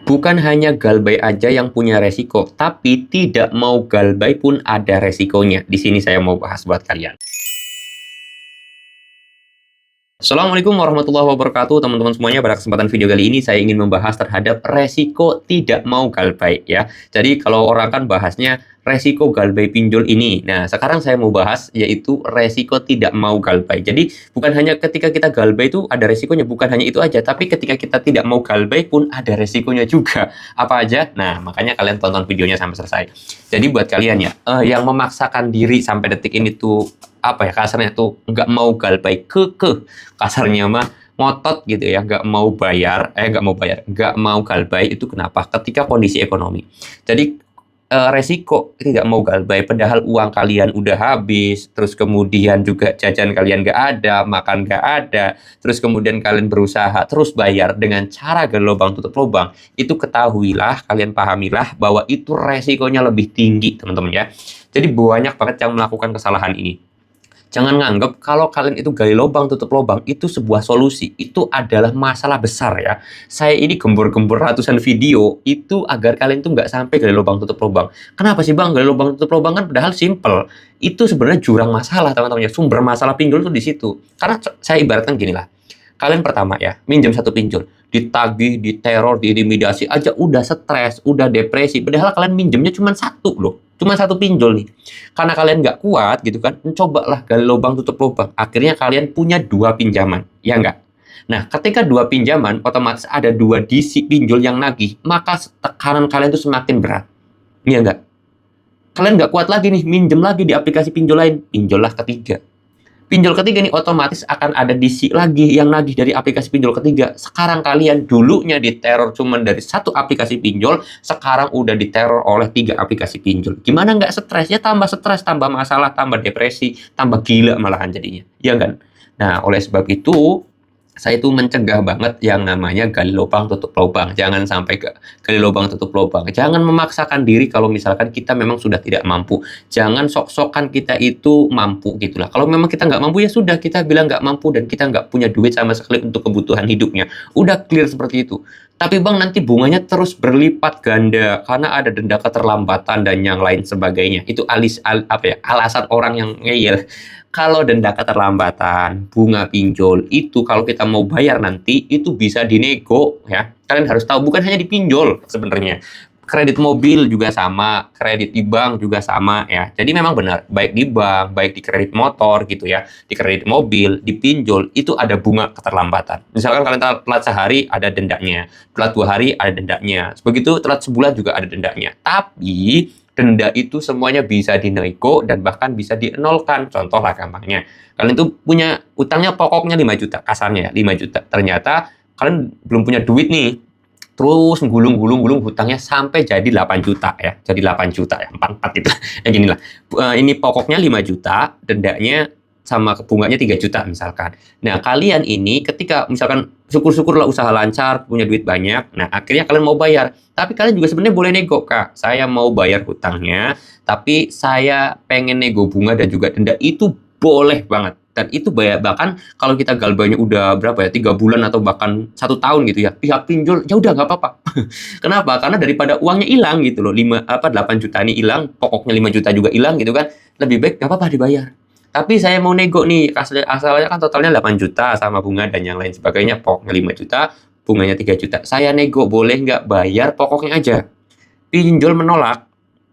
Bukan hanya galbay aja yang punya resiko, tapi tidak mau galbay pun ada resikonya. Di sini saya mau bahas buat kalian. Assalamualaikum warahmatullahi wabarakatuh, teman-teman semuanya. Pada kesempatan video kali ini saya ingin membahas terhadap resiko tidak mau galbay ya. Jadi kalau orang kan bahasnya resiko galbay pinjol ini. Nah, sekarang saya mau bahas yaitu resiko tidak mau galbay. Jadi bukan hanya ketika kita galbay itu ada resikonya, bukan hanya itu aja, tapi ketika kita tidak mau galbay pun ada resikonya juga. Apa aja? Nah, makanya kalian tonton videonya sampai selesai. Jadi buat kalian ya, yang memaksakan diri sampai detik ini tuh apa ya kasarnya tuh nggak mau galbay kasarnya mah ngotot gitu ya, nggak mau galbay itu kenapa? Ketika kondisi ekonomi. Jadi resiko tidak mau galbay padahal uang kalian udah habis, terus kemudian juga jajan kalian nggak ada, makan nggak ada, terus kemudian kalian berusaha terus bayar dengan cara gali lubang tutup lubang, itu ketahuilah, kalian pahamilah bahwa itu resikonya lebih tinggi teman-teman ya. Jadi banyak banget yang melakukan kesalahan ini. Jangan nganggap kalau kalian itu gali lubang tutup lubang itu sebuah solusi. Itu adalah masalah besar ya. Saya ini gembur-gembur ratusan video itu agar kalian tuh nggak sampai gali lubang tutup lubang. Kenapa sih bang gali lubang tutup lubang? Kan padahal simple. Itu sebenarnya jurang masalah teman-teman ya. Sumber masalah pinjol tuh di situ. Karena saya ibaratkan gini lah. Kalian pertama ya, minjem satu pinjol, ditagih, diteror, diintimidasi aja udah stres, udah depresi. Padahal kalian minjemnya cuma satu loh, cuma satu pinjol nih. Karena kalian nggak kuat gitu kan, cobalah gali lubang tutup lubang. Akhirnya kalian punya dua pinjaman, ya nggak? Nah, ketika dua pinjaman, otomatis ada dua DC pinjol yang nagih, maka tekanan kalian tuh semakin berat, ya nggak? Kalian nggak kuat lagi nih, minjem lagi di aplikasi pinjol lain, pinjollah ketiga. Pinjol ketiga nih otomatis akan ada DC lagi yang nagih dari aplikasi pinjol ketiga. Sekarang kalian dulunya diteror cuman dari satu aplikasi pinjol, sekarang udah diteror oleh 3 aplikasi pinjol. Gimana nggak stres? Ya tambah stres, tambah masalah, tambah depresi, tambah gila malahan jadinya. Ya kan? Nah, oleh sebab itu saya itu mencegah banget yang namanya gali lubang tutup lubang. Jangan sampai gali lubang tutup lubang. Jangan memaksakan diri kalau misalkan kita memang sudah tidak mampu. Jangan sok-sokan kita itu mampu gitulah. Kalau memang kita nggak mampu ya sudah kita bilang nggak mampu dan kita nggak punya duit sama sekali untuk kebutuhan hidupnya. Udah clear seperti itu. Tapi bang nanti bunganya terus berlipat ganda karena ada denda keterlambatan dan yang lain sebagainya. Itu alasan orang yang ngeyel. Kalau denda keterlambatan, bunga pinjol, itu kalau kita mau bayar nanti, itu bisa dinego ya. Kalian harus tahu, bukan hanya dipinjol sebenarnya. Kredit mobil juga sama, kredit di bank juga sama ya. Jadi memang benar, baik di bank, baik di kredit motor gitu ya, di kredit mobil, di pinjol, itu ada bunga keterlambatan. Misalkan kalian telat sehari, ada dendanya. Telat 2 hari, ada dendanya. Begitu telat sebulan juga ada dendanya. Tapi denda itu semuanya bisa dinego dan bahkan bisa dienolkan. Contoh lah gampangnya. Kalian tuh punya utangnya pokoknya 5 juta, kasarnya ya, 5 juta. Ternyata kalian belum punya duit nih. Terus gulung hutangnya sampai jadi 8 juta ya. Jadi 8 juta ya, 44 gitu. Yang gini lah. Ini pokoknya 5 juta, dendanya sama bunganya 3 juta misalkan. Nah, kalian ini ketika misalkan syukur-syukurlah usaha lancar, punya duit banyak, nah akhirnya kalian mau bayar. Tapi kalian juga sebenarnya boleh nego, Kak. Saya mau bayar hutangnya, tapi saya pengen nego bunga dan juga denda, itu boleh banget. Dan itu bahkan kalau kita galbanya udah berapa ya, 3 bulan atau bahkan 1 tahun gitu ya, pihak pinjol ya udah nggak apa-apa. Kenapa? Karena daripada uangnya hilang gitu loh, 8 juta ini hilang, pokoknya 5 juta juga hilang gitu kan, lebih baik nggak apa-apa dibayar. Tapi saya mau nego nih, asalnya kan totalnya 8 juta sama bunga dan yang lain sebagainya, pokoknya 5 juta, bunganya 3 juta. Saya nego, boleh nggak bayar pokoknya aja. Pinjol menolak,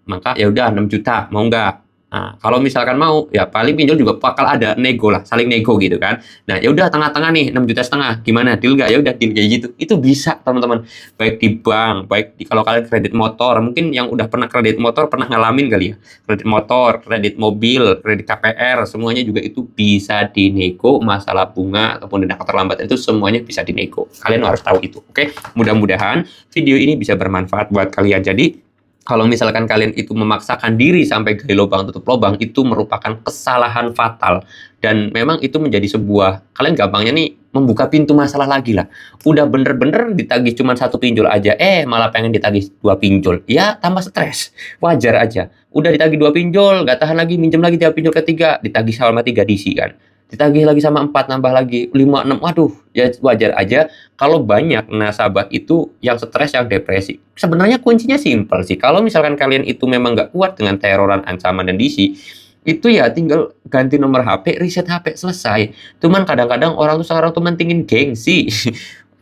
maka ya udah 6 juta, mau nggak? Nah, kalau misalkan mau, ya paling pinjol juga bakal ada nego lah, saling nego gitu kan. Nah, ya udah tengah-tengah nih, 6 juta setengah, gimana? Deal nggak? Ya udah deal kayak gitu. Itu bisa, teman-teman. Baik di bank, baik di kalau kalian kredit motor, mungkin yang udah pernah kredit motor pernah ngalamin kali ya. Kredit motor, kredit mobil, kredit KPR, semuanya juga itu bisa dinego. Masalah bunga ataupun denda keterlambatan itu semuanya bisa dinego. Kalian harus tahu itu, oke? Mudah-mudahan video ini bisa bermanfaat buat kalian. Jadi kalau misalkan kalian itu memaksakan diri sampai gali lubang tutup lubang, itu merupakan kesalahan fatal. Dan memang itu menjadi sebuah, kalian gampangnya nih membuka pintu masalah lagi lah. Udah bener-bener ditagih cuma satu pinjol aja, malah pengen ditagih 2 pinjol. Ya tambah stres, wajar aja. Udah ditagih 2 pinjol, gak tahan lagi, minjem lagi 3 pinjol ketiga, ditagih sama 3 DC kan. ditagih lagi sama 4, nambah lagi 5, 6, waduh, ya wajar aja kalau banyak nasabah itu yang stres, yang depresi. Sebenarnya kuncinya simpel sih, kalau misalkan kalian itu memang nggak kuat dengan teroran, ancaman, dan DC, itu ya tinggal ganti nomor HP, reset HP, selesai. Cuman kadang-kadang orang tuh sekarang tuh mentingin gengsi.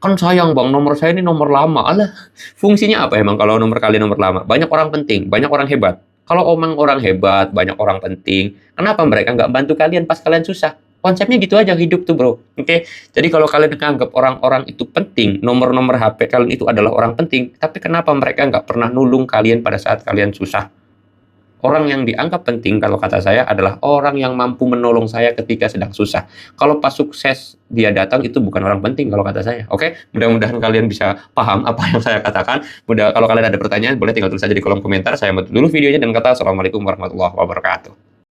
Kan sayang bang, nomor saya ini nomor lama. Alah, fungsinya apa emang kalau nomor kalian nomor lama? Banyak orang penting, banyak orang hebat. Kalau omong orang hebat, banyak orang penting, kenapa mereka nggak bantu kalian pas kalian susah? Konsepnya gitu aja hidup tuh bro. Oke, jadi kalau kalian menganggap orang-orang itu penting, nomor-nomor HP kalian itu adalah orang penting, tapi kenapa mereka nggak pernah nulung kalian pada saat kalian susah? Orang yang dianggap penting kalau kata saya adalah orang yang mampu menolong saya ketika sedang susah. Kalau pas sukses dia datang itu bukan orang penting kalau kata saya. Oke, mudah-mudahan kalian bisa paham apa yang saya katakan. Kalau kalian ada pertanyaan boleh tinggal tulis saja di kolom komentar. Saya bantu dulu videonya dan kata assalamualaikum warahmatullahi wabarakatuh.